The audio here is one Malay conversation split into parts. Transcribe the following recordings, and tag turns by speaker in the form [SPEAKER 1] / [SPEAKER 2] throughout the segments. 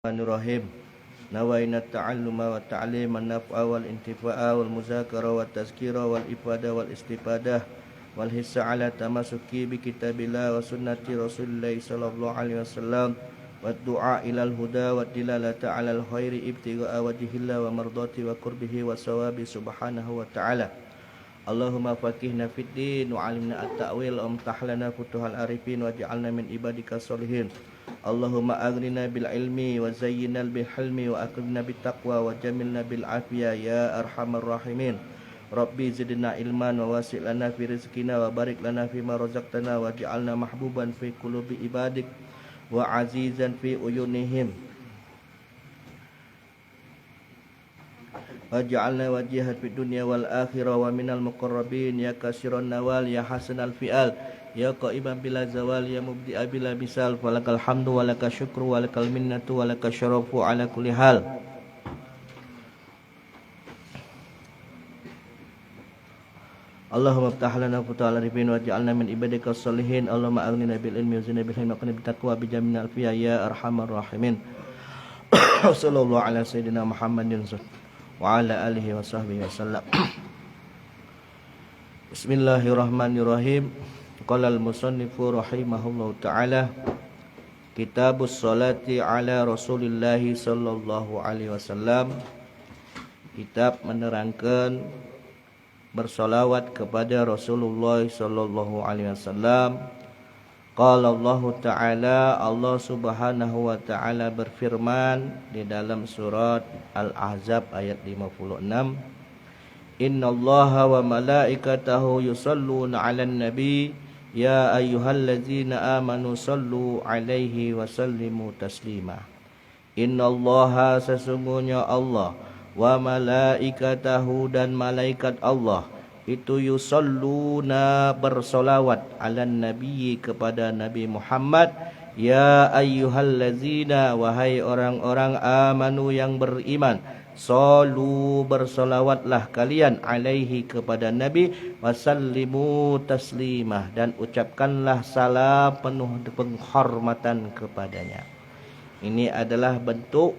[SPEAKER 1] Bismillahirrahmanirrahim. Nawaina ta'alluma wa ta'lima an-naf'a wal intifa'a wal muzakara wa tazkira wal ifada wal istifadah wal hissa ala tamasuki bi kitabillah wa sunnati Rasulillah sallallahu alaihi wasallam wa du'a ilal huda wa dilalata 'alal khairi ibtigha'a wajhillah wa mardati wa qurbihi wa sawabi subhanahu wa ta'ala. Allahumma faqihna fid din wa 'allimna at-ta'wil wa amtahlana futuhal arifin waj'alna min ibadika sholihin. Allahumma aghnina bil ilmi wa zayyinna bil hilmi wa akrimna bit taqwa wa jamilna bil afiyah ya arhamar rahimin. Rabbi zidna ilman wa wasi' lana fi rizqina wa barik lana fima razaqtana waj'alna mahbuban fi qulubi ibadik wa azizan fi uyunihim. Waj'alna wajihan fid dunya wal akhirah wa minal muqarrabin ya kasiran nawal ya hasanal fi'al ya qaiban bila zawal ya mubdi'a bila misal walakal hamdu walakal syukru walakal minnatu walakal syarafu ala kulli hal. Allahumma iftah lana futuhal arifin waj'alna min ibadika sholihin. Allahumma aghnina bil ilmi wa zidna bil hilmi wa qina bit taqwa bi jamil alfiyah ya arhamar rahimin. Sallallahu ala sayyidina Muhammadin wa ala alihi wa sahbihi wasallam. Bismillahirrahmanirrahim. Qala al-musannifu rahimahullahu ta'ala, Kitabus Salati ala Rasulillahi sallallahu alaihi wasallam. Kitab menerangkan bersolawat kepada Rasulullah sallallahu alaihi wasallam. Qala Allah Ta'ala, Allah Subhanahu wa Ta'ala berfirman di dalam surat Al-Ahzab ayat 56, Innallaha wa malaikatahu yusalluna 'alan nabi ya ayyuhallazina amanu sallu 'alaihi wa sallimu taslima. Innallaha, sesungguhnya Allah, wa malaikatahu, dan malaikat Allah itu yusalluna bersolawat 'alan nabi kepada Nabi Muhammad. Ya ayyuhallazina, wahai orang-orang amanu yang beriman, sallu bersolawatlah kalian alaihi kepada Nabi, wasallimu taslimah, dan ucapkanlah salam penuh penghormatan kepadanya. Ini adalah bentuk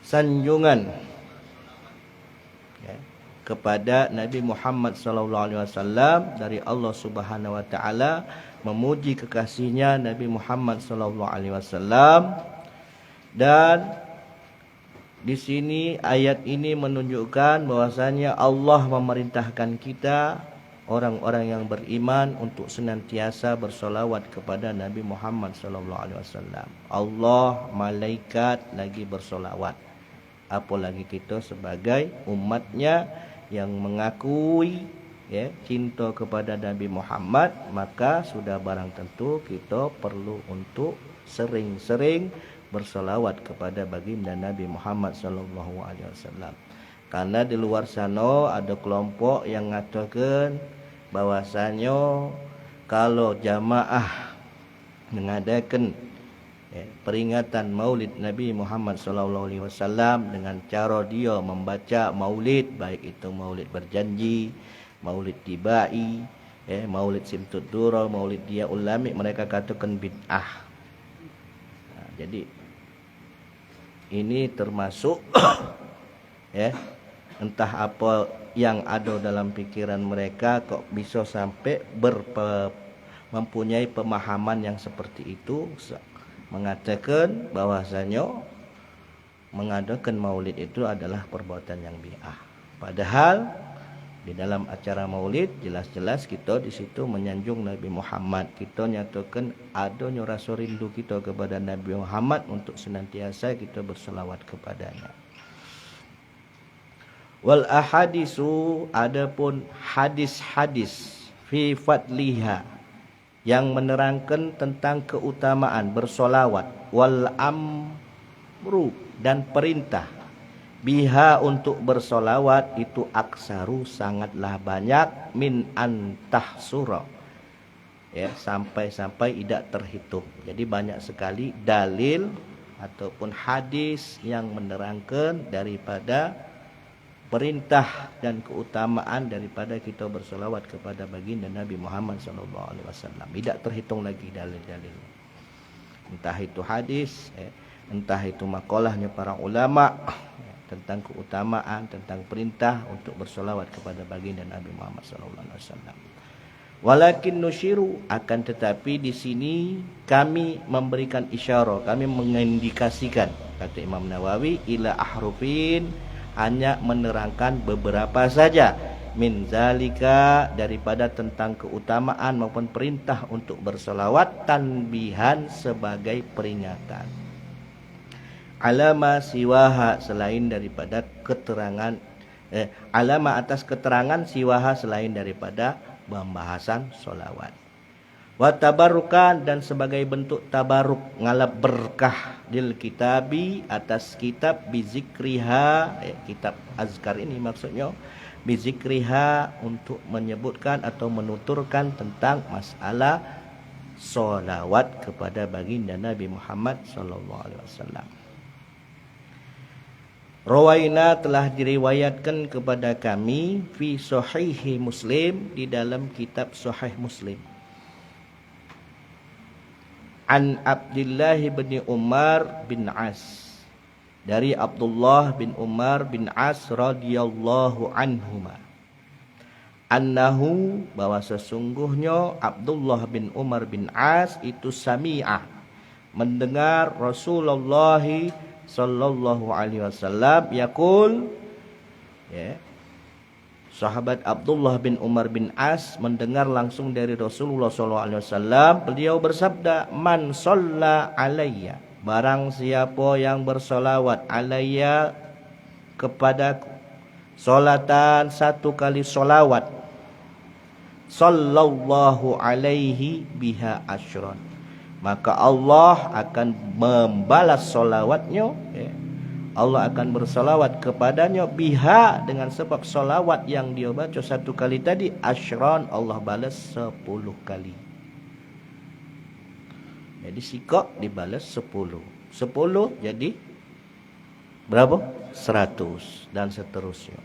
[SPEAKER 1] sanjungan kepada Nabi Muhammad sallallahu alaihi wasallam dari Allah Subhanahu wa taala, memuji kekasihnya Nabi Muhammad sallallahu alaihi wasallam. Dan di sini ayat ini menunjukkan bahwasanya Allah memerintahkan kita orang-orang yang beriman untuk senantiasa bersolawat kepada Nabi Muhammad sallallahu alaihi wasallam. Allah, malaikat lagi bersolawat. Apalagi kita sebagai umatnya yang mengakui cinta kepada Nabi Muhammad, maka sudah barang tentu kita perlu untuk sering-sering bersolawat kepada baginda Nabi Muhammad sallallahu alaihi wasallam. Karena di luar sana ada kelompok yang mengatakan bahwasanya kalau jamaah mengadakan peringatan Maulid Nabi Muhammad sallallahu alaihi wasallam dengan cara dia membaca maulid, baik itu maulid berjanji, maulid tibai, maulid simtud dura, maulid dia ulami, mereka katakan bid'ah. Jadi ini termasuk entah apa yang ada dalam pikiran mereka kok bisa sampai mempunyai pemahaman yang seperti itu, mengatakan bahwasanya mengadakan maulid itu adalah perbuatan yang bid'ah. Padahal di dalam acara maulid jelas-jelas kita di situ menyanjung Nabi Muhammad. Kita nyatakan adanya rasa rindu kita kepada Nabi Muhammad untuk senantiasa kita berselawat kepadanya. Wal ahadisu, adapun hadis-hadis fi fadliha yang menerangkan tentang keutamaan bersolawat, wal amru, dan perintah biha untuk bersolawat itu aksaru, sangatlah banyak, min antah surah, sampai tidak terhitung. Jadi banyak sekali dalil ataupun hadis yang menerangkan daripada perintah dan keutamaan daripada kita bersolawat kepada baginda Nabi Muhammad sallallahu alaihi wasallam. Tidak terhitung lagi dalil-dalil. Entah itu hadis, entah itu makalahnya para ulama tentang keutamaan, tentang perintah untuk bersolawat kepada baginda Nabi Muhammad SAW. Walakin nusyiru, akan tetapi di sini kami memberikan isyarat, kami mengindikasikan, kata Imam Nawawi, ila ahrufin, hanya menerangkan beberapa saja, min zalika, daripada tentang keutamaan maupun perintah untuk bersolawat, tanbihan, sebagai peringatan, alama siwaha, selain daripada keterangan, alama atas keterangan siwaha, selain daripada pembahasan solawat. Wa tabarukan, dan sebagai bentuk tabaruk, ngalap berkah, lil kitabi, atas kitab, bizikriha, kitab azkar ini maksudnya, bizikriha, untuk menyebutkan atau menuturkan tentang masalah solawat kepada baginda Nabi Muhammad SAW. Rawaina, telah diriwayatkan kepada kami, fi sahihi Muslim, di dalam kitab Sahih Muslim, an Abdullah bin Umar bin As, dari Abdullah bin Umar bin As radhiyallahu anhuma, annahu, bahwa sesungguhnya Abdullah bin Umar bin As itu sami'ah, mendengar Rasulullah sallallahu alaihi wasallam yaqul, sahabat Abdullah bin Umar bin As mendengar langsung dari Rasulullah sallallahu alaihi wasallam, beliau bersabda, man shalla alayya, barang siapa yang bersolawat, alayya, kepadaku, solatan, satu kali solawat, sallallahu alaihi biha asyran, maka Allah akan membalas solawatnya, Allah akan bersolawat kepadanya, biha, dengan sebab solawat yang dia baca satu kali tadi, asyran, Allah balas 10 kali. Jadi sikok dibalas 10 jadi berapa? 100 dan seterusnya.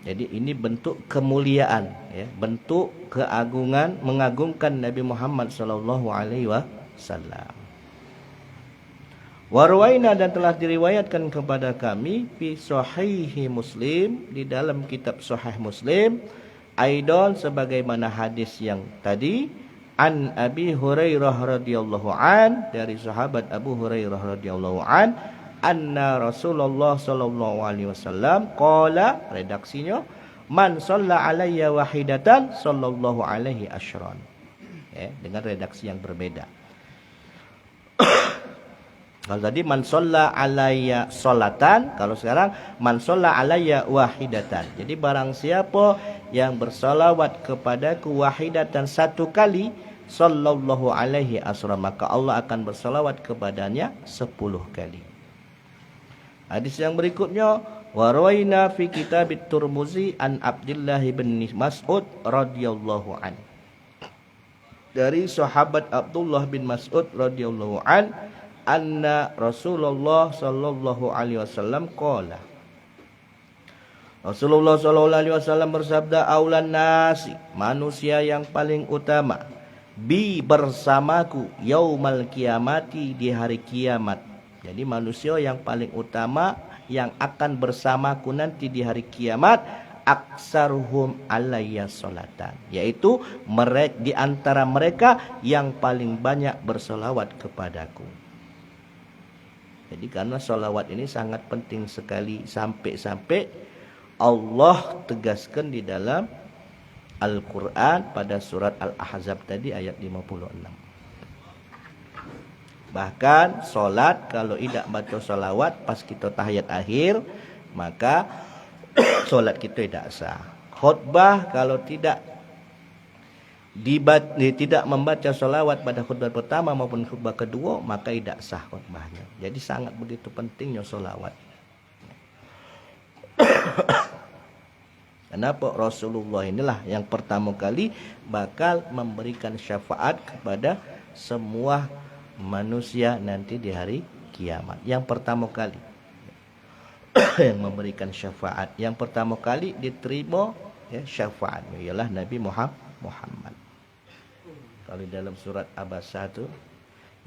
[SPEAKER 1] Jadi ini bentuk kemuliaan, bentuk keagungan, mengagungkan Nabi Muhammad sallallahu alaihi wasallam. Warwaina, dan telah diriwayatkan kepada kami, fi sahihi Muslim, di dalam kitab Sahih Muslim, aidon, sebagaimana hadis yang tadi, an Abi Hurairah radhiyallahu an, dari sahabat Abu Hurairah radhiyallahu an, anna Rasulullah sallallahu alaihi wasallam qala, redaksinya, man shalla alayya wahidatan sallallahu alaihi asyran, dengan redaksi yang berbeda. Kalau tadi man shalla alayya sholatan, kalau sekarang man shalla alayya wahidatan. Jadi barang siapa yang bersolawat kepadaku wahidatan, satu kali, sallallahu alaihi asyran, maka Allah akan bersolawat kepadanya 10 kali. Hadis yang berikutnya, wa rawaina fi kitab at-Tirmizi an Abdullah bin Mas'ud radhiyallahu an, dari sahabat Abdullah bin Mas'ud radhiyallahu an, anna Rasulullah sallallahu alaihi wasallam qala, Rasulullah sallallahu alaihi wasallam bersabda, aulan nasi, manusia yang paling utama, bi, bersamaku, yaumal kiamati, di hari kiamat. Jadi manusia yang paling utama yang akan bersamaku nanti di hari kiamat, aksaruhum alayya sholatan, yaitu di antara mereka yang paling banyak bersolawat kepadaku. Jadi karena sholawat ini sangat penting sekali, sampai-sampai Allah tegaskan di dalam Al-Quran pada surat Al-Ahzab tadi ayat 56. Bahkan solat kalau tidak baca solawat pas kita tahiyat akhir, maka solat kita tidak sah. Khutbah kalau tidak membaca solawat pada khutbah pertama maupun khutbah kedua, maka tidak sah khutbahnya. Jadi sangat begitu pentingnya solawat. Kenapa? Rasulullah inilah yang pertama kali bakal memberikan syafaat kepada semua manusia nanti di hari kiamat. Yang pertama kali yang memberikan syafaat, yang pertama kali diterima syafaatnya ialah Nabi Muhammad. Kalau dalam surat Abasa tu,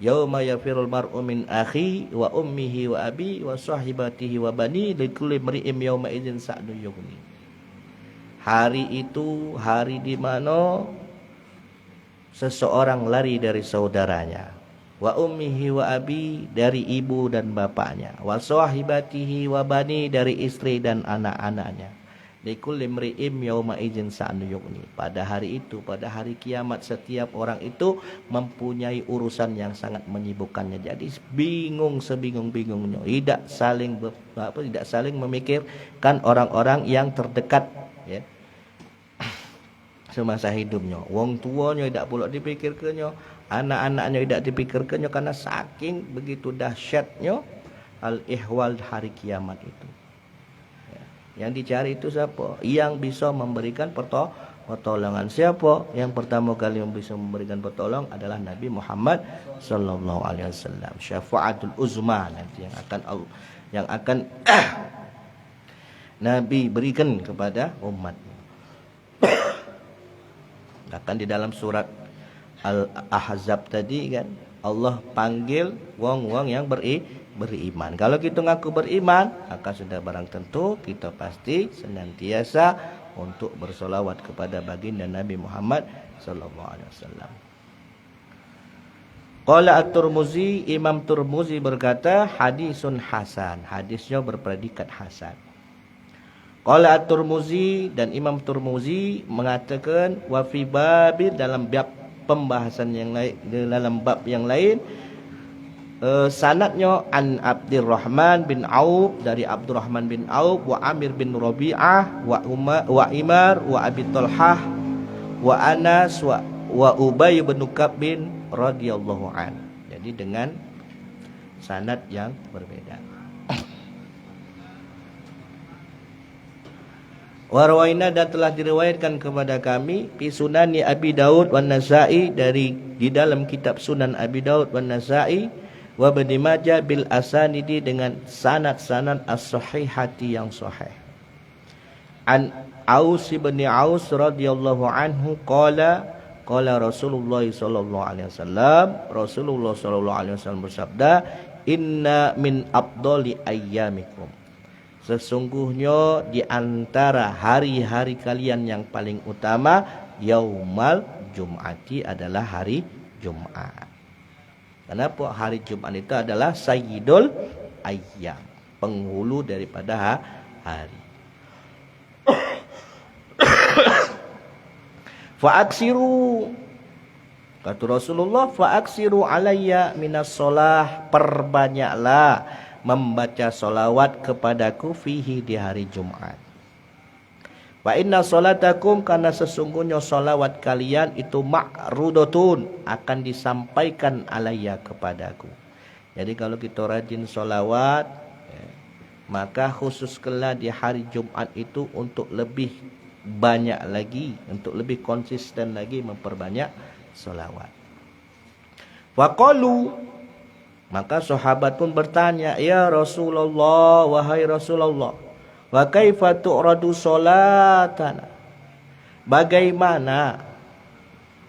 [SPEAKER 1] yauma yafirul mar'u min akhi wa ummihi wa abi wa sahibatihi wa bani likulli imri'in yauma idzin sa'du yughni. Hari itu hari di mana seseorang lari dari saudaranya, wa ummihi wa abi dari ibu dan bapaknya, wa sahibatihi wa bani dari istri dan anak-anaknya. Likulli imri'in yauma idzin sa'nu yughni. Pada hari itu, pada hari kiamat, setiap orang itu mempunyai urusan yang sangat menyibukkannya. Jadi bingung sebingung-bingungnya. Tidak saling memikirkan orang-orang yang terdekat, ya, semasa hidupnya. Wong tuanya tidak pula dipikirkannya, anak-anaknya tidak dipikirkannya, karena saking begitu dahsyatnya al-ihwal hari kiamat itu. Yang dicari itu siapa? Yang bisa memberikan pertolongan. Siapa? Yang pertama kali yang bisa memberikan pertolongan adalah Nabi Muhammad sallallahu alaihi wasallam. Syafa'atul uzma nanti yang akan Nabi berikan kepada umat. Bahkan di dalam surat Al-Ahzab tadi kan, Allah panggil wong-wong yang beriman. Kalau kita ngaku beriman, maka sudah barang tentu kita pasti senantiasa untuk bersolawat kepada baginda Nabi Muhammad sallallahu alaihi wasallam. Qala At-Tirmizi, Imam Tirmizi berkata hadisun hasan, hadisnya berpredikat hasan. Qala At-Tirmizi, dan Imam Tirmizi mengatakan wa fi babi, dalam bab pembahasan yang lain, dalam bab yang lain, sanadnya an Abdurrahman bin Auf, dari Abdurrahman bin Auf, wa Amir bin Rabi'ah, wa Imar, wa Abi Talhah, wa Anas, wa Ubay bin Ka'b bin radhiyallahu an. Jadi dengan sanad yang berbeda. Warwaina, dan telah diriwayatkan kepada kami fi sunani Abi Daud wan Nasa'i, di dalam kitab Sunan Abi Daud wan Nasa'i, wa Ibnu Majah bil asanidi, dengan sanad-sanad as-sahihati yang sahih. An Aus bin Aus radhiyallahu anhu qala Rasulullah sallallahu alaihi wasallam, Rasulullah sallallahu alaihi wasallam bersabda, inna min afdali ayyamikum, sesungguhnya di antara hari-hari kalian yang paling utama, yaumal jum'ati, adalah hari Jumat. Kenapa? Hari Jumat itu adalah sayyidul ayyam, penghulu daripada hari. Fa'aksiru, kata Rasulullah, fa'aksiru alayya minas sholah, perbanyaklah membaca solawat kepadaku fihi, di hari Jumat. Wa inna solatakum, karena sesungguhnya solawat kalian itu ma'rudatun, akan disampaikan alayya kepadaku. Jadi kalau kita rajin solawat, maka khususkanlah di hari Jumat itu untuk lebih banyak lagi, untuk lebih konsisten lagi memperbanyak solawat. Waqalu, maka sahabat pun bertanya, ya Rasulullah, wahai Rasulullah, wa kaifa tu'radu salatana, bagaimana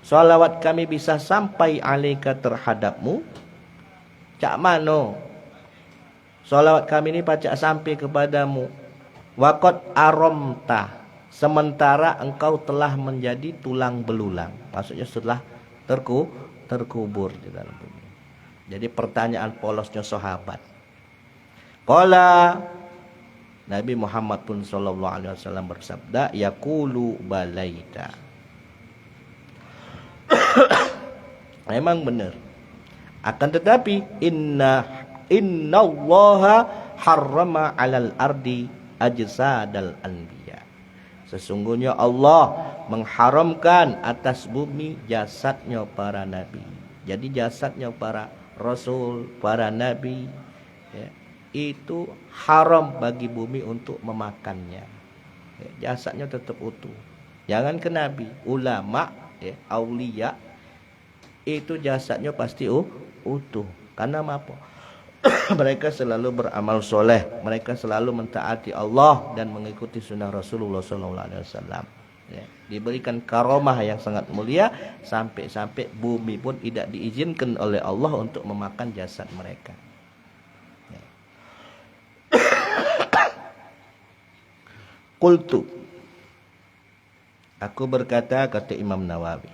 [SPEAKER 1] salawat kami bisa sampai alaika, terhadapmu? Cak mano salawat kami ini pacak sampai kepadamu? Waqad aramta, sementara engkau telah menjadi tulang belulang, maksudnya setelah terkubur di dalam bumi. Jadi pertanyaan polosnya sahabat. Qala, Nabi Muhammad pun sallallahu alaihi wasallam bersabda, yaqulu balaita. Memang benar. Akan tetapi innallaha harrama 'alal ardi ajsadal anbiya. Sesungguhnya Allah mengharamkan atas bumi jasadnya para nabi. Jadi jasadnya para rasul, para nabi, ya, itu haram bagi bumi untuk memakannya. Ya, jasadnya tetap utuh. Jangan ke nabi, ulama, ya, aulia, itu jasadnya pasti utuh. Karena apa? Mereka selalu beramal soleh, mereka selalu mentaati Allah dan mengikuti sunnah Rasulullah SAW. ya, diberikan karomah yang sangat mulia, sampai-sampai bumi pun tidak diizinkan oleh Allah untuk memakan jasad mereka. Ya. Qultu, aku berkata, kata Imam Nawawi,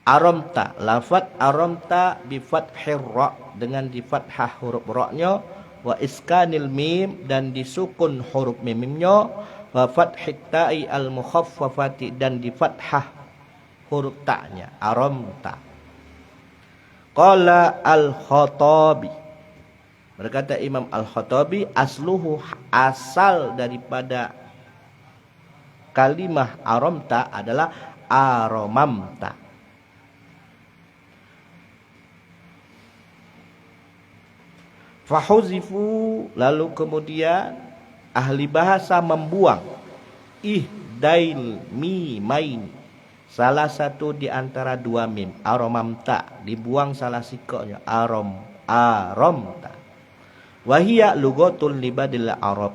[SPEAKER 1] aramta, lafaz aramta bi fathir ra, dengan di fathah huruf ra-nya, wa iskanil mim, dan disukun huruf mimnya, wa fathit ta'i al mukhaffafati, dan di fathah huruf ta-nya, aramta. Qala al-Khattabi, berkata Imam al-Khattabi, asluhu, asal daripada kalimah aramta adalah aramamta. Fahuzifu, lalu kemudian ahli bahasa membuang ihdail mimain, salah satu di antara dua mim, aramamta, dibuang salah sikoknya, aramta. Wahia lugatul libadil arab,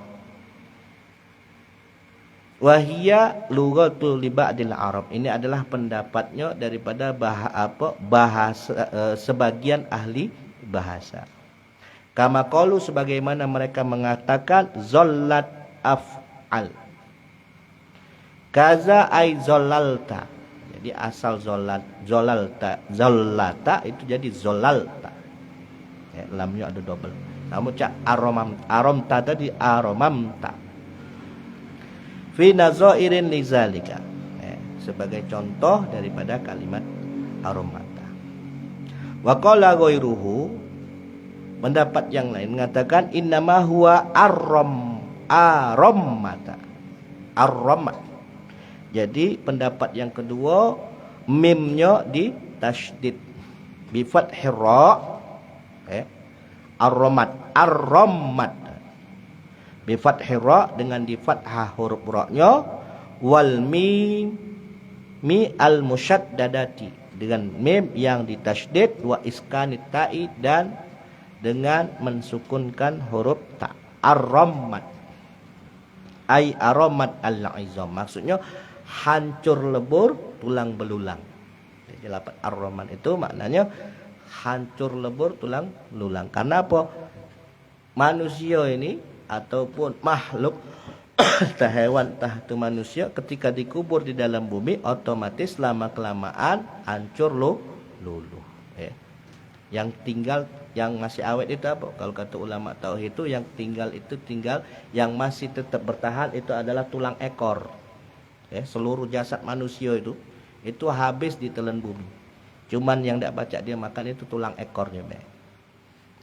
[SPEAKER 1] wahia lugatul libadil arab, ini adalah pendapatnya daripada bahasa sebagian ahli bahasa. Kama qalu, sebagaimana mereka mengatakan zallat af'al, kaza ay zalalta. Jadi asal zallata itu jadi zalalta. Ya, lamnya ada double. Namun cak aramta tadi aramamta. Fi nazairin lizalika. Sebagai contoh daripada kalimat aramata. Wa qala ghairuhu, pendapat yang lain mengatakan innama huwa aramata. Jadi pendapat yang kedua, mimnya di tasydid bi fathir ra, arramat bi fathir ra, dengan di fathah huruf ra-nya, wal mim al musyaddadati, dengan mim yang di tasydid, wa iskanit ta'i, dan dengan mensukunkan huruf ta, arramat ay aramat al-izam, maksudnya hancur lebur tulang belulang. Jadi lafaz arramat itu maknanya hancur lebur tulang belulang. Karena apa? Manusia ini ataupun makhluk entah hewan entah itu manusia, ketika dikubur di dalam bumi otomatis lama kelamaan hancur luluh. Yang tinggal, yang masih awet itu apa? Kalau kata ulama tauhid itu yang tinggal yang masih tetap bertahan itu adalah tulang ekor. Seluruh jasad manusia itu habis ditelan bumi. Cuman yang tidak baca dia makan itu tulang ekornya.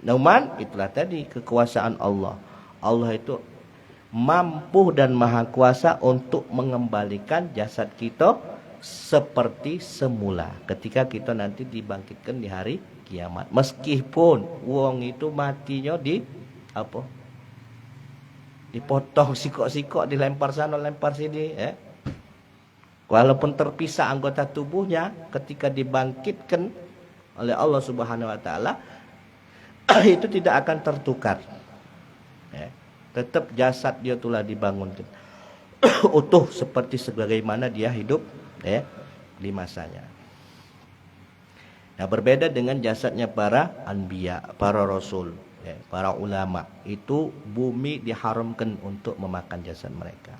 [SPEAKER 1] Namun itulah tadi kekuasaan Allah. Allah itu mampu dan maha kuasa untuk mengembalikan jasad kita seperti semula ketika kita nanti dibangkitkan di hari kiamat. Meskipun wong itu matinya dipotong sikok-sikok, dilempar sana lempar sini, walaupun terpisah anggota tubuhnya, ketika dibangkitkan oleh Allah Subhanahu wa taala itu tidak akan tertukar. Tetap jasad dia telah dibangunkan utuh seperti sebagaimana dia hidup di masanya. Nah, berbeda dengan jasadnya para anbiya, para rasul, para ulama. Itu bumi diharamkan untuk memakan jasad mereka.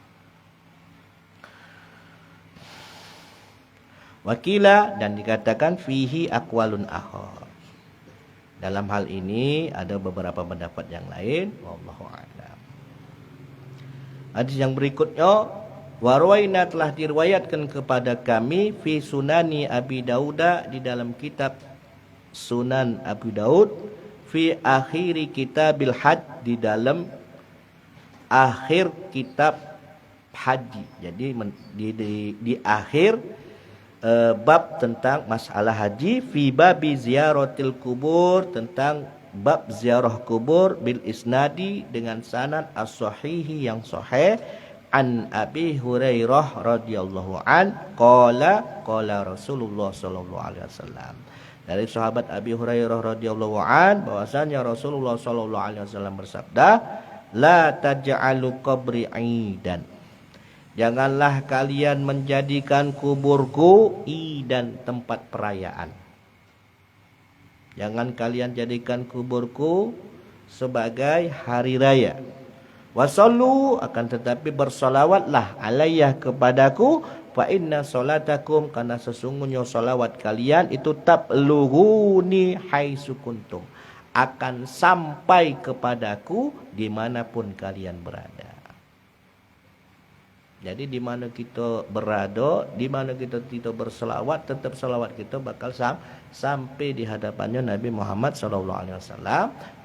[SPEAKER 1] Wakila, dan dikatakan fihi aqwalun akhar. Dalam hal ini ada beberapa pendapat yang lain. Wallahu a'lam. Hadis yang berikutnya, warwaina, telah diriwayatkan kepada kami fi sunani Abi Dauda, di dalam kitab Sunan Abu Daud, fi akhiri kitabil hajj, di dalam akhir kitab haji. Jadi di akhir bab tentang masalah haji, fi babi ziyaratil kubur, tentang bab ziarah kubur, bil isnadi, dengan sanad as-sahihi yang sahih, an Abi Hurairah radhiyallahu an qala Rasulullah sallallahu alaihi wasallam, dari sahabat Abi Hurairah radhiyallahu an bahwasanya Rasulullah sallallahu alaihi wasallam bersabda, la taj'alu qabri aidan, Janganlah kalian menjadikan kuburku idan tempat perayaan. Jangan kalian jadikan kuburku sebagai hari raya. Wasallu, akan tetapi bersolawatlah alayya kepadaku, fa inna solatakum, karena sesungguhnya solawat kalian itu tablughuni haitsu kuntum, akan sampai kepadaku dimanapun kalian berada. Jadi di mana kita berada, di mana kita berselawat, tetap selawat kita bakal sampai di hadapannya Nabi Muhammad SAW,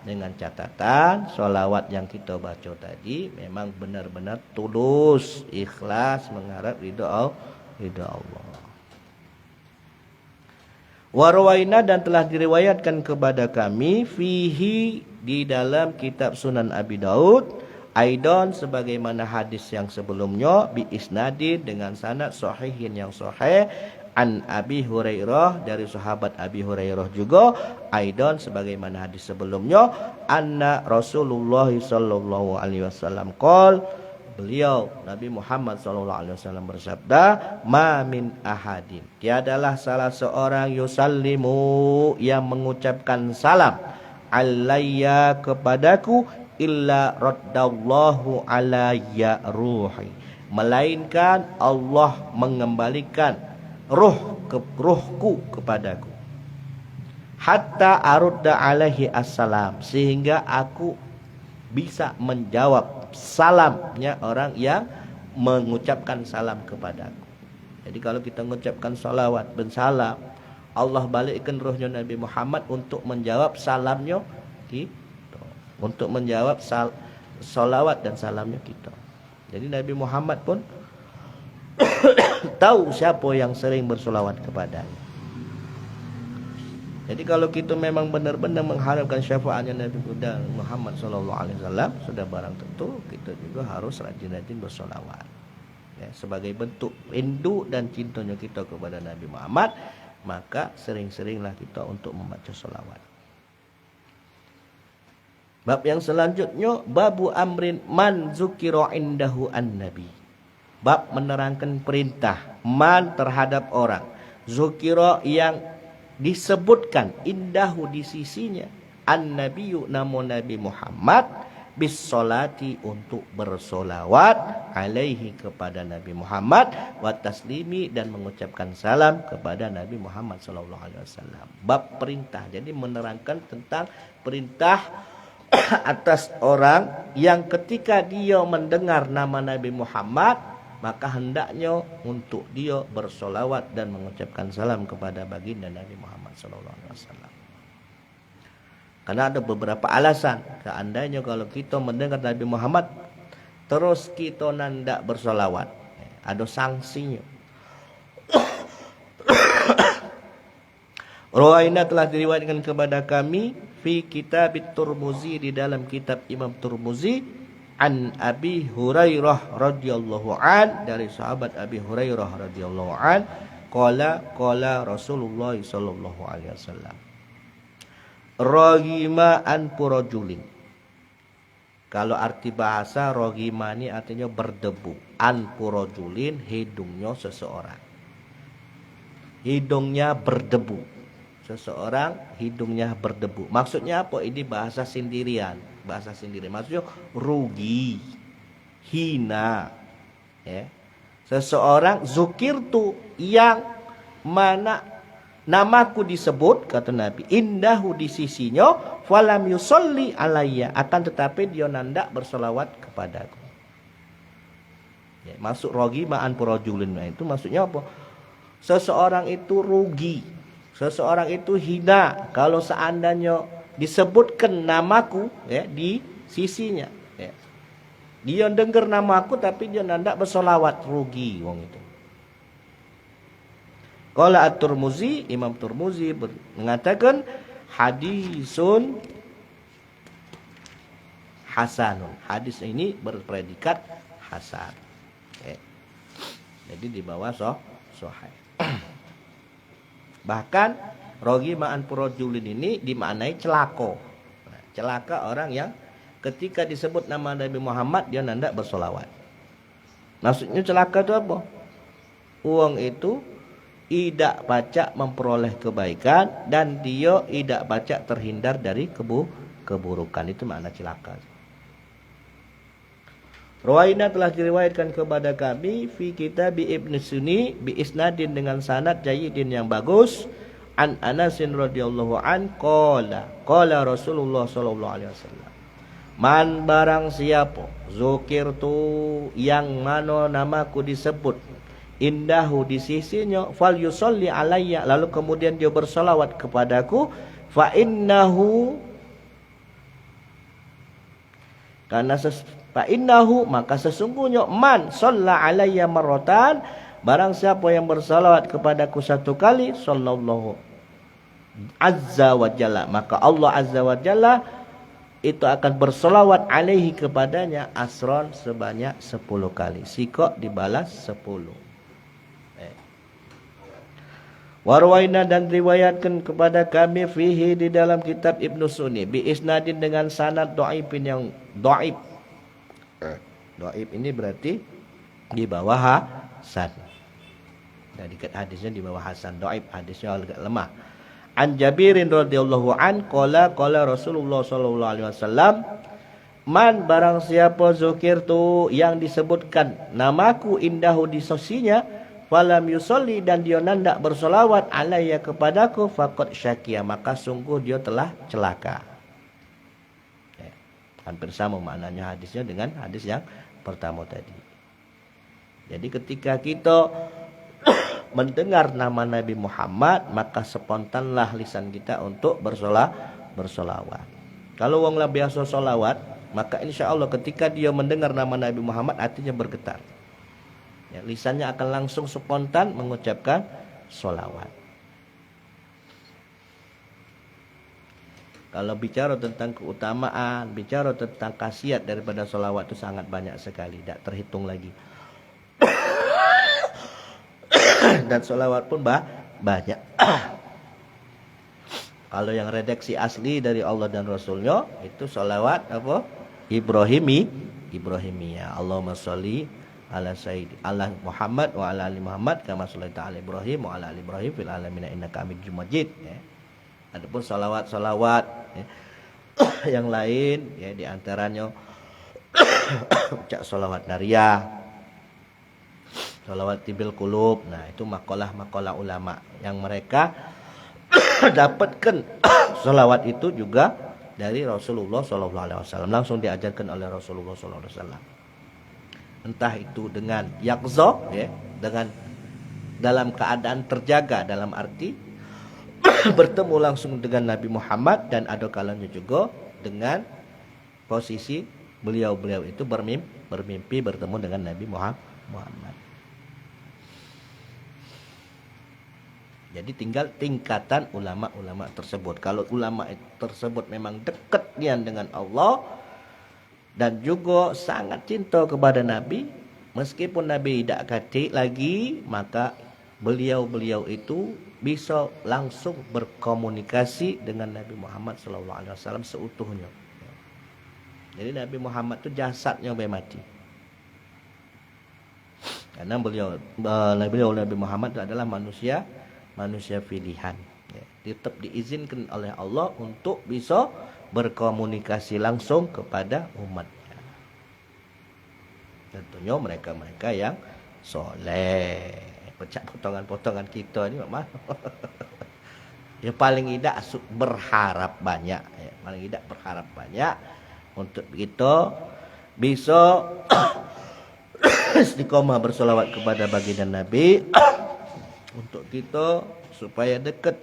[SPEAKER 1] dengan catatan selawat yang kita baca tadi memang benar-benar tulus, ikhlas, mengharap ridha Allah. Warwaina, dan telah diriwayatkan kepada kami, fihi, di dalam kitab Sunan Abi Daud, Aidon, sebagaimana hadis yang sebelumnya, bi isnadin, dengan sanad sahihin yang sahih, an Abi Hurairah, dari sahabat Abi Hurairah juga, Aidon, sebagaimana hadis sebelumnya, anna Rasulullah sallallahu alaihi wasallam qol, beliau Nabi Muhammad sallallahu alaihi wasallam bersabda, ma min ahadin, tiadalah salah seorang yusallimu, yang mengucapkan salam, alayya kepadaku, illa raddallahu alayya ruhi, melainkan Allah mengembalikan ruhku kepadaku, hatta arudda alaihi assalam, sehingga aku bisa menjawab salamnya orang yang mengucapkan salam kepadaku. Jadi kalau kita mengucapkan salawat dan salam, Allah balikkan ruhnya Nabi Muhammad untuk menjawab salamnya kita, untuk menjawab salawat dan salamnya kita. Jadi Nabi Muhammad pun tahu siapa yang sering bersolawat kepadanya. Jadi kalau kita memang benar-benar mengharapkan syafaatnya Nabi Muhammad SAW, sudah barang tentu kita juga harus rajin-rajin bersolawat. Ya, sebagai bentuk rindu dan cintanya kita kepada Nabi Muhammad, maka sering-seringlah kita untuk membaca solawat. Bab yang selanjutnya, babu amrin man zukira indahu an-nabi. Bab menerangkan perintah man terhadap orang, zukira yang disebutkan, indahu di sisinya, an-nabiyyu namun Nabi Muhammad, bis solati untuk bersolawat, alaihi kepada Nabi Muhammad, wa taslimi dan mengucapkan salam kepada Nabi Muhammad SAW. Bab perintah, jadi menerangkan tentang perintah atas orang yang ketika dia mendengar nama Nabi Muhammad, maka hendaknya untuk dia bersolawat dan mengucapkan salam kepada baginda Nabi Muhammad SAW. Karena ada beberapa alasan. Seandainya kalau kita mendengar Nabi Muhammad terus kita nandak bersolawat, ada sanksinya. Rawaina, telah diriwayatkan kepada kami, fi kitab Turmuzi, di dalam kitab Imam Turmuzi, an Abi Hurairah radhiyallahu an, dari sahabat Abi Hurairah radhiyallahu an, qala Rasulullah sallallahu alaihi wasallam, ragima an purajulin. Kalau arti bahasa ragima ini artinya berdebu, an purajulin, hidungnya seseorang, hidungnya berdebu. Seseorang hidungnya berdebu. Maksudnya apa? Ini bahasa sendirian. Bahasa sendiri. Maksudnya rugi, hina. Ya. Seseorang zukirtu, yang mana namaku disebut, kata Nabi, indahu di sisinya, falam yusolli alayya, akan tetapi dia nandak bersolawat kepadaku. Ya, masuk rogi ma'an purajulin, itu maksudnya apa? Seseorang itu rugi, seseorang itu hina kalau seandainya disebutkan namaku, ya, di sisinya, ya. Dia dengar namaku tapi dia nandak bersolawat, rugi wong itu. Qala at-Tirmizi, Imam Tirmizi mengatakan hadisun hasanun. Hadis ini berpredikat hasan. Ya. Jadi di bawah sahih. Bahkan rogi ma'an purajulin ini dimaknai celaka. Nah, celaka orang yang ketika disebut nama Nabi Muhammad dia nandak bersolawat. Maksudnya celaka itu apa? Uang itu tidak pacak memperoleh kebaikan dan dia tidak pacak terhindar dari keburukan. Itu makna celaka. Rawaina telah diriwayatkan kepada kami fi kitab Ibnu Sunni bi isnadin dengan sanad jayyidin yang bagus an Anas radhiyallahu an qala Rasulullah sallallahu alaihi wasallam man barang siapa zukirtu yang mana namaku disebut indahu di sisinya fal yusalli alayya lalu kemudian dia bersalawat kepadaku fa innahu karena fa innahu maka sesungguhnya man shalla alayya marratan barang siapa yang bersalawat kepadaku satu kali sallallahu azza wa jalla maka Allah azza wa jalla itu akan bersalawat alaihi kepadanya asron sebanyak 10 kali. Sikok dibalas 10. Warwaina dan riwayatkan kepada kami fihi di dalam kitab Ibnu Sunni bi isnadin dengan sanad dhaifin yang dhaif. Dhaif ini berarti di bawah hasan. Dan hadisnya di bawah hasan, dhaif hadisnya agak lemah. An Jabirin radhiyallahu an qala Rasulullah sallallahu alaihi wasallam man barang siapa zukirtu yang disebutkan namaku indahu di sisinya falam yusolli dan dia nandak bersolawat alayya kepadaku faqad syakia maka sungguh dia telah celaka. Hampir sama maknanya hadisnya dengan hadis yang pertama tadi. Jadi ketika kita mendengar nama Nabi Muhammad maka spontanlah lisan kita untuk bersolawat. Kalau orang lah biasa solawat maka insya Allah ketika dia mendengar nama Nabi Muhammad hatinya bergetar. Ya, lisannya akan langsung spontan mengucapkan solawat. Kalau bicara tentang keutamaan, bicara tentang khasiat daripada solawat itu sangat banyak sekali, tidak terhitung lagi. Dan solawat pun banyak. Kalau yang redaksi asli dari Allah dan Rasulnya itu solawat apa? Ibrahimiyah. Allahumma sholli ala sayyidi ala Muhammad wa ala ali Muhammad kama shallaita ala Ibrahim wa ala ali Ibrahim fil alamin innaka Hamidum Majid. Adapun solawat yang lain ya di antaranya ucap solawat nariyah, solawat tibil kulub. Nah itu makalah ulama yang mereka dapatkan solawat itu juga dari Rasulullah SAW, langsung diajarkan oleh Rasulullah SAW. Entah itu dengan yakzo, ya, dengan dalam keadaan terjaga, dalam arti bertemu langsung dengan Nabi Muhammad, dan ada kalanya juga dengan posisi beliau itu bermimpi bertemu dengan Nabi Muhammad. Jadi tinggal tingkatan ulama-ulama tersebut. Kalau ulama tersebut memang dekat dengan Allah dan juga sangat cinta kepada Nabi, meskipun Nabi tidak kati lagi, maka beliau itu bisa langsung berkomunikasi dengan Nabi Muhammad SAW seutuhnya. Jadi Nabi Muhammad itu jasadnya sampai mati. Karena Nabi Muhammad itu adalah manusia pilihan. Ya, tetap diizinkan oleh Allah untuk bisa berkomunikasi langsung kepada umatnya. Tentunya mereka yang soleh. Pecah potongan-potongan kita ni memang. Ya paling tidak berharap banyak. Ya, paling tidak berharap banyak untuk kita bisa istiqomah bersolawat kepada baginda Nabi. Untuk kita supaya dekat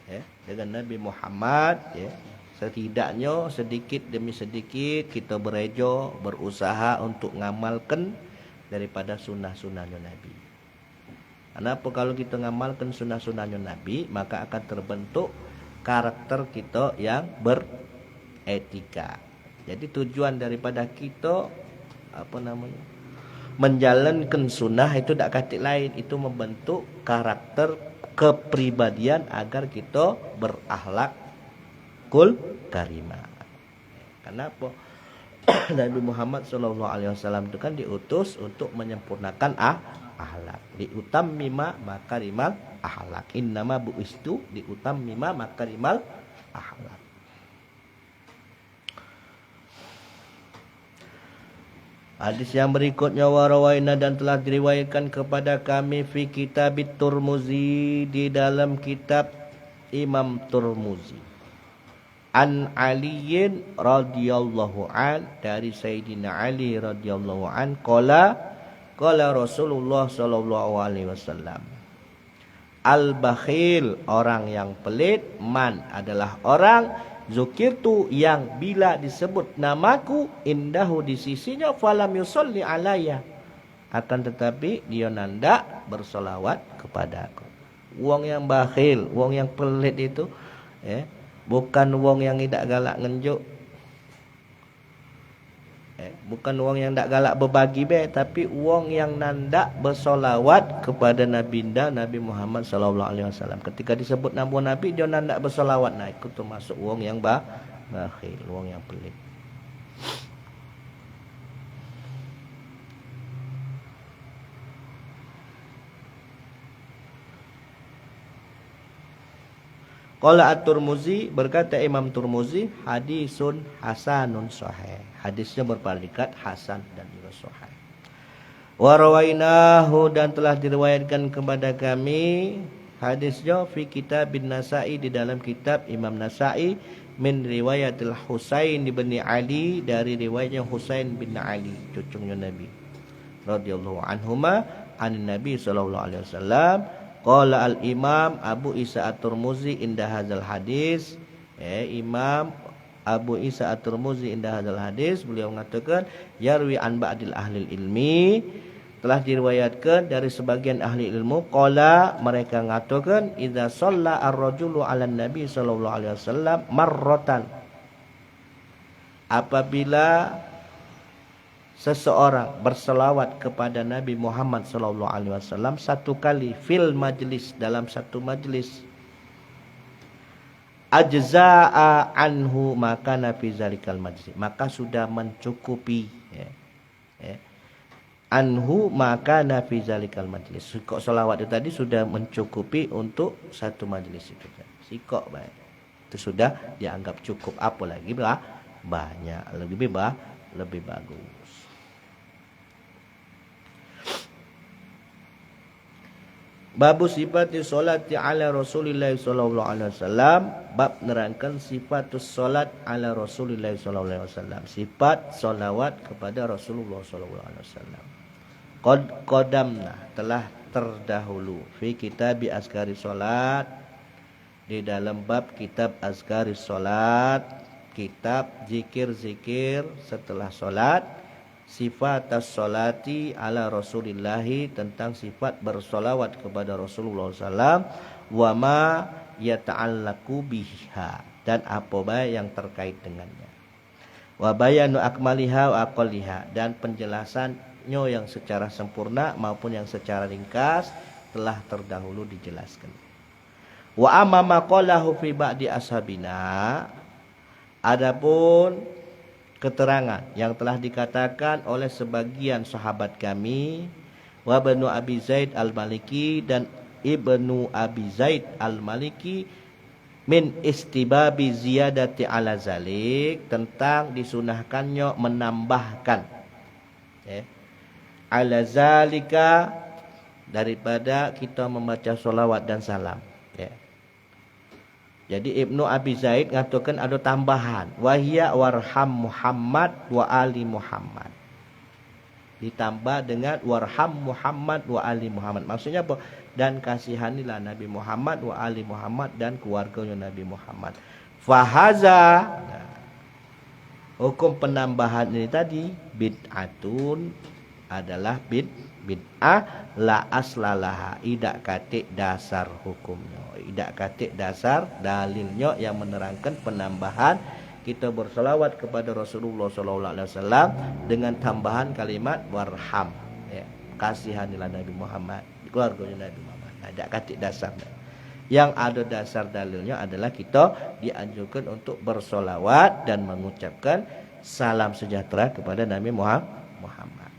[SPEAKER 1] ya, dengan Nabi Muhammad ya. Setidaknya sedikit demi sedikit kita berusaha untuk ngamalkan daripada sunnah-sunnahnya Nabi. Kenapa kalau kita ngamalkan sunnah-sunnahnya Nabi, maka akan terbentuk karakter kita yang beretika. Jadi tujuan daripada kita menjalankan sunnah itu tidak katik lain, itu membentuk karakter kepribadian agar kita berakhlak karimah. Kenapa? Nabi Muhammad SAW itu kan diutus untuk menyempurnakan akhlak. Diutammima makarimal akhlak. Innama bu'istu diutammima makarimal akhlak. Hadis yang berikutnya warawaina dan telah diriwayatkan kepada kami fi kitab Turmuzi di dalam kitab Imam Turmuzi. An Aliyin radhiyallahu an dari Sayyidina Ali radhiyallahu an qala Rasulullah sallallahu alaihi wasallam. Al-bakhil orang yang pelit, man adalah orang zukirtu yang bila disebut namaku indahu di sisinya falam yusalli alayya akan tetapi dia nanda bersolawat kepadaku. Wong yang bakhil, wong yang pelit itu bukan wong yang tidak galak ngenjuk, bukan wong yang tidak galak berbagi tapi wong yang nanda bersolawat kepada Nabi Muhammad SAW. Ketika disebut nama Nabi dia nanda bersolawat, nah itu termasuk wong yang bakhil, wong yang pelit. Qala At-Turmuzi, berkata Imam Turmuzi, hadisun hasanun sahih. Hadisnya berpredikat hasan dan juga sahih. Wa rawainahu dan telah diriwayatkan kepada kami hadisnya fi kitab bin Nasa'i di dalam kitab Imam Nasa'i min riwayatil Husain bin Ali dari riwayatnya Husain bin Ali cucunya Nabi radhiyallahu anhuma an Nabi sallallahu alaihi wasallam. Qala al-Imam Abu Isa At-Turmuzi inda hadzal hadis. Imam Abu Isa At-Turmuzi inda hadzal hadis, beliau mengatakan yarwi an ba'dil ahli ilmi, telah diriwayatkan dari sebagian ahli ilmu, qala mereka mengatakan idza shalla ar-rajulu 'ala nabi sallallahu alaihi wasallam marratan, apabila seseorang berselawat kepada Nabi Muhammad SAW satu kali fil majlis, dalam satu majlis, ajza'a anhu maka nafi zalikal majlis, maka sudah mencukupi anhu maka nafi zalikal majlis. Sikok selawat itu tadi sudah mencukupi untuk satu majlis itu. Sikok baik itu sudah dianggap cukup, apalagi banyak lebih bagus. Babu sifati solati ala Rasulillah sallallahu alaihi wasallam, bab nerangkan sifatus solat ala Rasulillah sallallahu alaihi wasallam, sifat solawat kepada Rasulullah sallallahu alaihi wasallam. Qad qadamna telah terdahulu fi kitabi azkari solat, di dalam bab kitab azkari solat, kitab zikir-zikir setelah solat, sifat as-salati ala Rasulillahi, tentang sifat bersolawat kepada Rasulullah SAW, wa ma yata'allaku biha, dan apa baik yang terkait dengannya, wa bayanu akmaliha wa aqalliha, dan penjelasannya yang secara sempurna maupun yang secara ringkas telah terdahulu dijelaskan. Wa amma maqalahu fi ba'di ashabina, adapun keterangan yang telah dikatakan oleh sebagian sahabat kami, wa Ibnu Abi Zaid Al-Maliki, dan Ibnu Abi Zaid Al-Maliki, min istibabi ziyadati ala zalik, tentang disunahkannya menambahkan ala zalika, daripada kita membaca solawat dan salam. Jadi Ibnu Abi Zaid mengatakan ada tambahan, wahya warham Muhammad wa ali Muhammad, ditambah dengan warham Muhammad wa ali Muhammad. Maksudnya apa? Dan kasihanilah Nabi Muhammad wa ali Muhammad, dan keluarganya Nabi Muhammad. Fahaza, hukum penambahan ini tadi bid'atun, adalah bid'ah la aslalaha, idak katik dasar hukumnya, idak katik dasar dalilnya yang menerangkan penambahan kita berselawat kepada Rasulullah SAW dengan tambahan kalimat warham, kasihanilah Nabi Muhammad, keluarganya Nabi Muhammad. Idak katik dasar. Yang ada dasar dalilnya adalah kita dianjurkan untuk bersolawat dan mengucapkan salam sejahtera kepada Nabi Muhammad.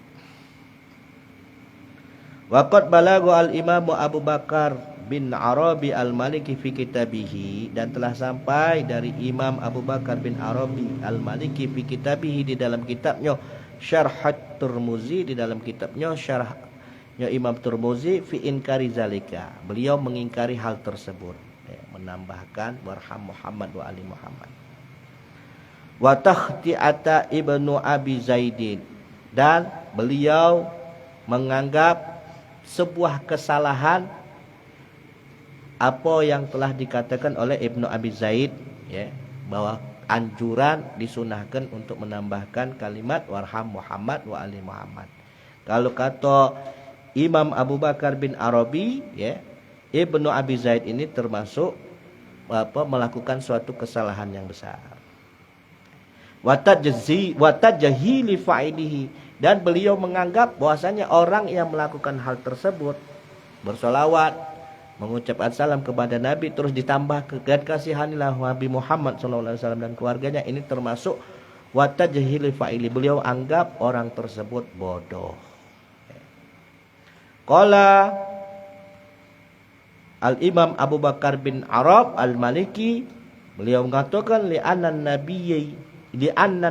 [SPEAKER 1] Waqad balagha al-Imam Abu Bakar bin Arabi al-Maliki fi kitabihi, dan telah sampai dari Imam Abu Bakar bin Arabi al-Maliki fi kitabihi, di dalam kitabnya Syarh Turmuzi, di dalam kitabnya Syarahnya Imam Turmuzi, fi inkari zalika, beliau mengingkari hal tersebut, menambahkan warham Muhammad wa ali Muhammad. Wa takhti'ata Ibnu Abi Zaidin, dan beliau menganggap sebuah kesalahan apa yang telah dikatakan oleh Ibnu Abi Zaid, ya, bahwa anjuran disunahkan untuk menambahkan kalimat warham Muhammad wa ali Muhammad. Kalau kata Imam Abu Bakar bin Arabi, ya, Ibnu Abi Zaid ini termasuk melakukan suatu kesalahan yang besar. Watajahili fa'ilihi, dan beliau menganggap bahwasanya orang yang melakukan hal tersebut, bersolawat, mengucapkan salam kepada Nabi, terus ditambah kasihanilah Nabi Muhammad SAW dan keluarganya, ini termasuk watajahili fa'ili. Beliau anggap orang tersebut bodoh. Qala Al-Imam Abu Bakar bin Arab Al-Maliki, beliau mengatakan li'annan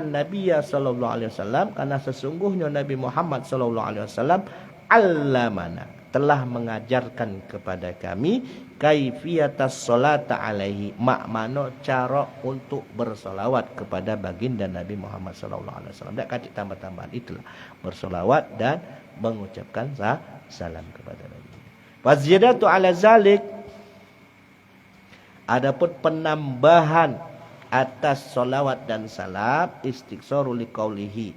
[SPEAKER 1] nabiyya sallallahu alaihi wasallam, karena sesungguhnya Nabi Muhammad sallallahu alaihi wasallam allamana, telah mengajarkan kepada kami kaifiyatas salata alaihi, makmana cara untuk bersolawat kepada baginda Nabi Muhammad sallallahu alaihi wasallam. Tak kata tambah-tambahan, itulah bersolawat dan mengucapkan salam kepada Nabi. Waziyadatu ala zalik, adapun penambahan atas solawat dan salam, istighsaru liqaulihi,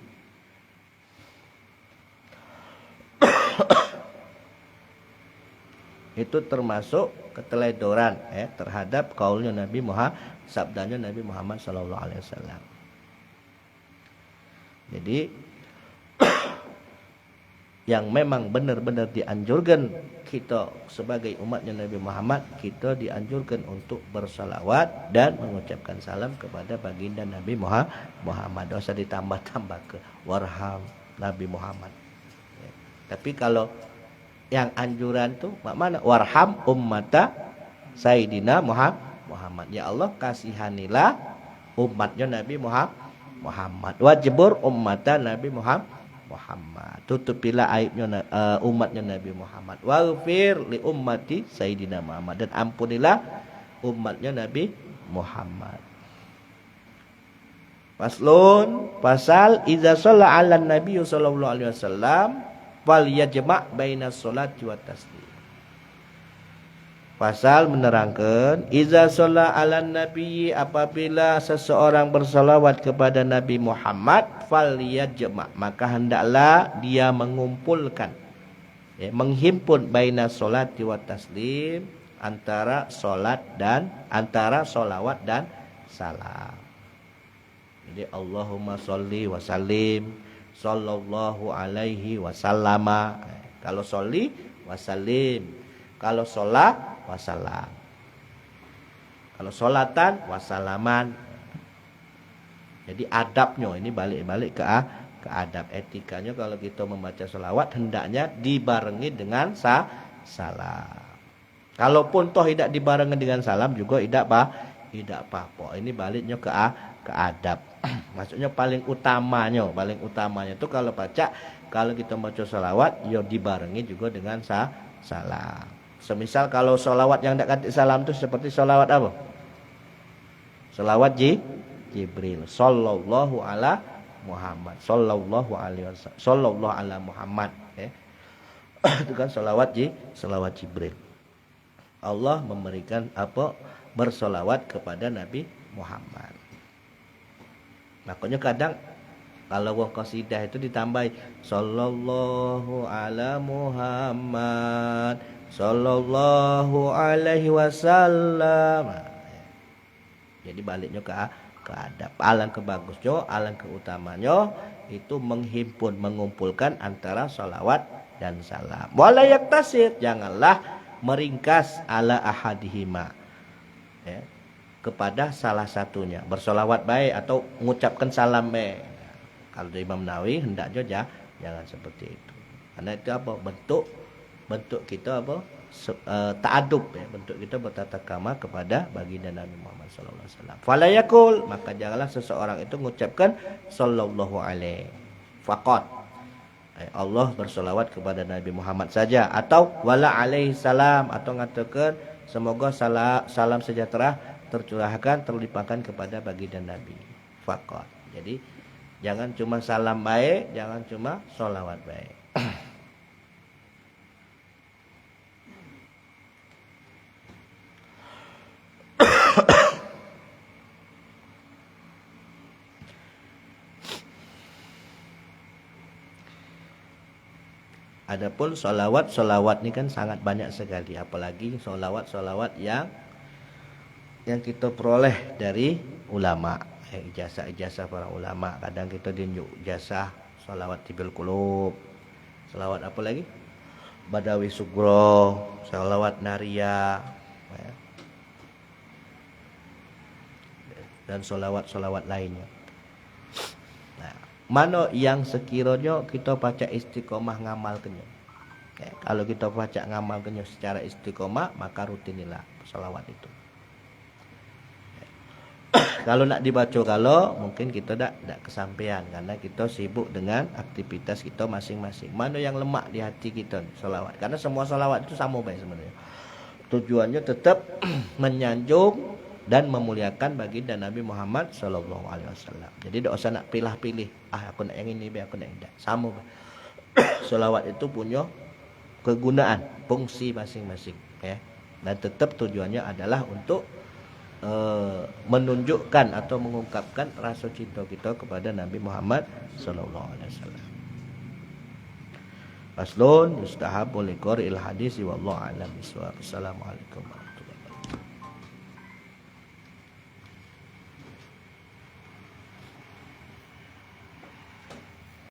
[SPEAKER 1] itu termasuk keteledoran terhadap kaulnya Nabi Muhammad, sabdanya Nabi Muhammad sallallahu alaihi wasallam. Jadi yang memang benar-benar dianjurkan kita sebagai umatnya Nabi Muhammad, kita dianjurkan untuk bersalawat dan mengucapkan salam kepada baginda Nabi Muhammad. Dosa ditambah-tambah ke warham Nabi Muhammad. Ya. Tapi kalau yang anjuran tuh mana? Warham ummata Sayyidina Muhammad. Ya Allah, kasihanilah umatnya Nabi Muhammad. Wajibur ummata Nabi Muhammad. Tutupilah aibnya umatnya Nabi Muhammad. Waghfir li ummati Sayyidina Muhammad, dan ampunilah umatnya Nabi Muhammad. Faslun, pasal idza shalla 'alan nabiy sallallahu alaihi wasallam fal yajma' baina sholati wa taslim. Pasal menerangkan idza shalla 'alan nabiy, apabila seseorang bersalawat kepada Nabi Muhammad, fal yajma', maka hendaklah dia mengumpulkan, menghimpun baina sholati wa taslim, antara solawat dan salam. Jadi Allahumma sholli wa sallim sallallahu alaihi wasallama. Kalau sholli wa sallim, kalau sholat wasalam, kalau sholatan wasalaman. Jadi adabnya ini balik-balik ke adab etikanya. Kalau kita membaca sholawat hendaknya dibarengi dengan salam. Kalaupun toh tidak dibarengi dengan salam juga tidak apa-apa. Ini baliknya ke adab. Maksudnya paling utamanya itu kalau kita baca sholawat ya dibarengi juga dengan salam. Semisal kalau sholawat yang tidak kata salam itu seperti sholawat apa? Sholawat Jibril, sallallahu ala Muhammad, sallallahu alaihi wasallam, sallallahu ala Muhammad, itu kan sholawat Jibril. Allah memberikan bersolawat kepada Nabi Muhammad. Makanya kadang kalau qasidah itu ditambahi sallallahu ala Muhammad, sallallahu alaihi wasallam. Jadi baliknya ke adab. Alangkah bagusnya, alangkah utamanya itu menghimpun, mengumpulkan antara salawat dan salam. Wala yaktasir, janganlah meringkas ala ahadihima. kepada salah satunya, bersolawat baik atau mengucapkan salam baik. Kalau Imam Nawawi hendaknya jangan seperti itu. Karena itu apa? Bentuk kita apa? Ta'adub ya, bentuk kita bertata krama kepada baginda Nabi Muhammad sallallahu alaihi wasallam. Fala yakul, maka janganlah seseorang itu mengucapkan sallallahu alaihi faqat. Allah bersolawat kepada Nabi Muhammad saja, atau wala alaihi salam, atau mengatakan semoga salam sejahtera tercurahkan terlimpahkan kepada baginda Nabi. Faqat. Jadi jangan cuma salam baik, jangan cuma solawat baik. Adapun solawat ini kan sangat banyak sekali, apalagi solawat yang kita peroleh dari ulama, ijazah para ulama. Kadang kita tunjuk ijazah solawat tibil qulub, solawat apa lagi, Badawi Sugro, solawat Naria, ya, dan solawat lainnya. Mana yang sekiranya kita baca istiqomah ngamalkannya. Ya, kalau kita baca ngamalkannya secara istiqomah, maka rutinilah salawat itu. Ya. Kalau nak dibaca mungkin kita tak kesampaian karena kita sibuk dengan aktivitas kita masing-masing. Mana yang lemak di hati kita salawat. Karena semua salawat itu sama baik sebenarnya. Tujuannya tetap menyanjung dan memuliakan baginda Nabi Muhammad sallallahu alaihi wasallam. Jadi tidak usah nak pilih-pilih, aku nak yang ini, aku nak yang ini. Sama. Selawat itu punya kegunaan, fungsi masing-masing, ya. Dan tetap tujuannya adalah untuk menunjukkan atau mengungkapkan rasa cinta kita kepada Nabi Muhammad sallallahu alaihi wasallam. Faslun yustahabu liqari'il hadis wallahu a'lam bishawab. Assalamualaikum.